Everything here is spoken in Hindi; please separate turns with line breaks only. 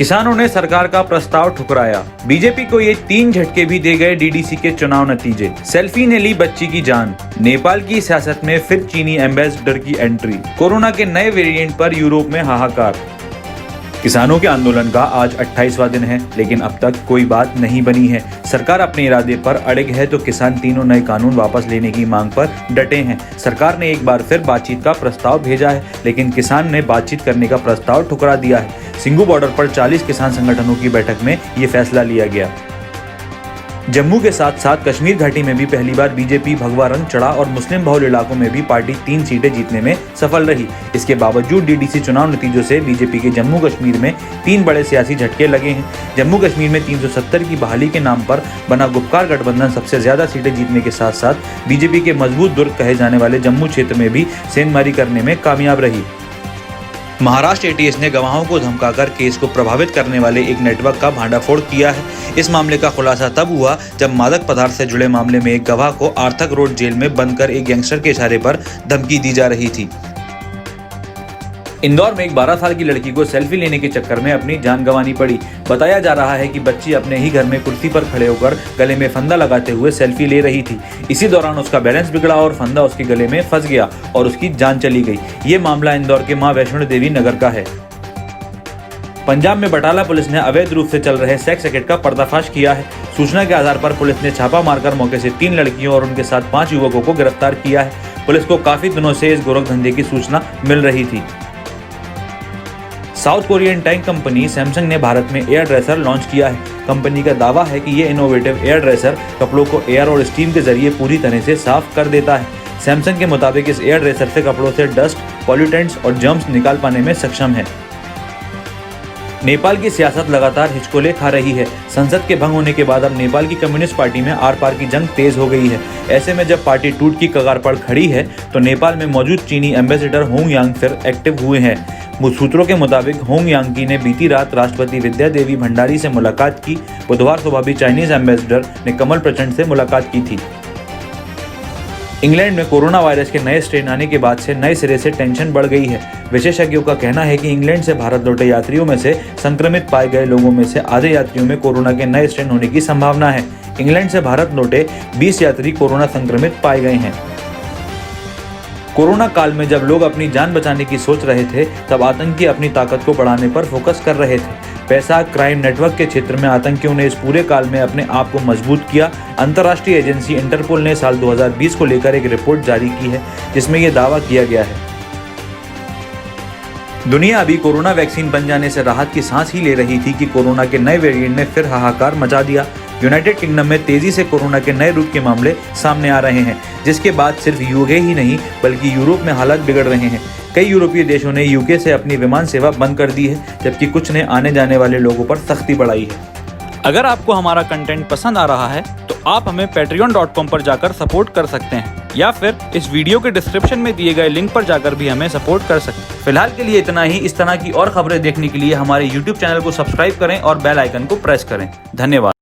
किसानों ने सरकार का प्रस्ताव ठुकराया। बीजेपी को ये 3 झटके भी दे गए डीडीसी के चुनाव नतीजे। सेल्फी ने ली बच्ची की जान। नेपाल की सियासत में फिर चीनी एम्बेसडर की एंट्री। कोरोना के नए वेरिएंट पर यूरोप में हाहाकार। किसानों के आंदोलन का आज 28वां दिन है, लेकिन अब तक कोई बात नहीं बनी है। सरकार अपने इरादे पर अड़िग है तो किसान तीनों नए कानून वापस लेने की मांग पर डटे हैं। सरकार ने एक बार फिर बातचीत का प्रस्ताव भेजा है, लेकिन किसान ने बातचीत करने का प्रस्ताव ठुकरा दिया है। सिंघू बॉर्डर पर 40 किसान संगठनों की बैठक में ये फैसला लिया गया। जम्मू के साथ साथ कश्मीर घाटी में भी पहली बार बीजेपी भगवा रंग चढ़ा और मुस्लिम बहुल इलाकों में भी पार्टी 3 सीटें जीतने में सफल रही। इसके बावजूद डीडीसी चुनाव नतीजों से बीजेपी के जम्मू कश्मीर में 3 बड़े सियासी झटके लगे हैं। जम्मू कश्मीर में 370 की बहाली के नाम पर बना गुपकार गठबंधन सबसे ज्यादा सीटें जीतने के साथ साथ बीजेपी के मजबूत दुर्ग कहे जाने वाले जम्मू क्षेत्र में भी सेंधमारी करने में कामयाब रही। महाराष्ट्र एटीएस ने गवाहों को धमकाकर केस को प्रभावित करने वाले एक नेटवर्क का भांडाफोड़ किया है। इस मामले का खुलासा तब हुआ जब मादक पदार्थ से जुड़े मामले में एक गवाह को आर्थक रोड जेल में बंद कर एक गैंगस्टर के इशारे पर धमकी दी जा रही थी। इंदौर में एक 12 साल की लड़की को सेल्फी लेने के चक्कर में अपनी जान गंवानी पड़ी। बताया जा रहा है कि बच्ची अपने ही घर में कुर्सी पर खड़े होकर गले में फंदा लगाते हुए सेल्फी ले रही थी। इसी दौरान उसका बैलेंस बिगड़ा और फंदा उसके गले में फंस गया और उसकी जान चली गई। ये मामला इंदौर के मां वैष्णो देवी नगर का है। पंजाब में बटाला पुलिस ने अवैध रूप से चल रहे सेक्स रैकेट का पर्दाफाश किया है। सूचना के आधार पर पुलिस ने छापा मारकर मौके से 3 लड़कियों और उनके साथ 5 युवकों को गिरफ्तार किया है। पुलिस को काफी दिनों से इस गोरखधंधे की सूचना मिल रही थी। South Korean tank company Samsung ने भारत में एयर ड्रेसर लॉन्च किया है। कंपनी का दावा है कि ये इनोवेटिव एयर ड्रेसर कपड़ों को एयर और स्टीम के जरिए पूरी तरह से साफ कर देता है। सैमसंग के मुताबिक इस एयर ड्रेसर से कपड़ों से डस्ट, पॉल्यूटेंट्स और जर्म्स निकाल पाने में सक्षम है। नेपाल की सियासत लगातार हिचकोले खा रही है। संसद के भंग होने के बाद अब नेपाल की कम्युनिस्ट पार्टी में आर पार की जंग तेज हो गई है। ऐसे में जब पार्टी टूट की कगार पर खड़ी है तो नेपाल में मौजूद चीनी एम्बेसडर होंग यांग फिर एक्टिव हुए हैं। सूत्रों के मुताबिक होंग यांगी ने बीती रात राष्ट्रपति विद्या देवी भंडारी से मुलाकात की। बुधवार सुबह भी चाइनीज एम्बेसडर ने कमल प्रचंड से मुलाकात की थी। इंग्लैंड में कोरोना वायरस के नए स्ट्रेन आने के बाद से नए सिरे से टेंशन बढ़ गई है। विशेषज्ञों का कहना है कि इंग्लैंड से भारत लौटे यात्रियों में से संक्रमित पाए गए लोगों में से आधे यात्रियों में कोरोना के नए स्ट्रेन होने की संभावना है। इंग्लैंड से भारत लौटे 20 यात्री कोरोना संक्रमित पाए गए हैं। कोरोना काल में जब लोग अपनी जान बचाने की सोच रहे थे, तब आतंकी अपनी ताकत को बढ़ाने पर फोकस कर रहे थे। पैसा क्राइम नेटवर्क के क्षेत्र में आतंकियों ने इस पूरे काल में अपने आप को मजबूत किया। अंतर्राष्ट्रीय एजेंसी इंटरपोल ने साल 2020 को लेकर एक रिपोर्ट जारी की है, जिसमें यह दावा किया गया है। दुनिया अभी कोरोना वैक्सीन बन जाने से राहत की सांस ही ले रही थी कि कोरोना के नए वेरिएंट ने फिर हाहाकार मचा दिया। यूनाइटेड किंगडम में तेजी से कोरोना के नए रूप के मामले सामने आ रहे हैं, जिसके बाद सिर्फ यूके ही नहीं बल्कि यूरोप में हालात बिगड़ रहे हैं। कई यूरोपीय देशों ने यूके से अपनी विमान सेवा बंद कर दी है, जबकि कुछ ने आने जाने वाले लोगों पर सख्ती बढ़ाई है। अगर आपको हमारा कंटेंट पसंद आ रहा है तो आप हमें patreon.com पर जाकर सपोर्ट कर सकते हैं, या फिर इस वीडियो के डिस्क्रिप्शन में दिए गए लिंक पर जाकर भी हमें सपोर्ट कर सकते हैं। फिलहाल के लिए इतना ही। इस तरह की और खबरें देखने के लिए हमारे YouTube चैनल को सब्सक्राइब करें और बेल आइकन को प्रेस करें। धन्यवाद।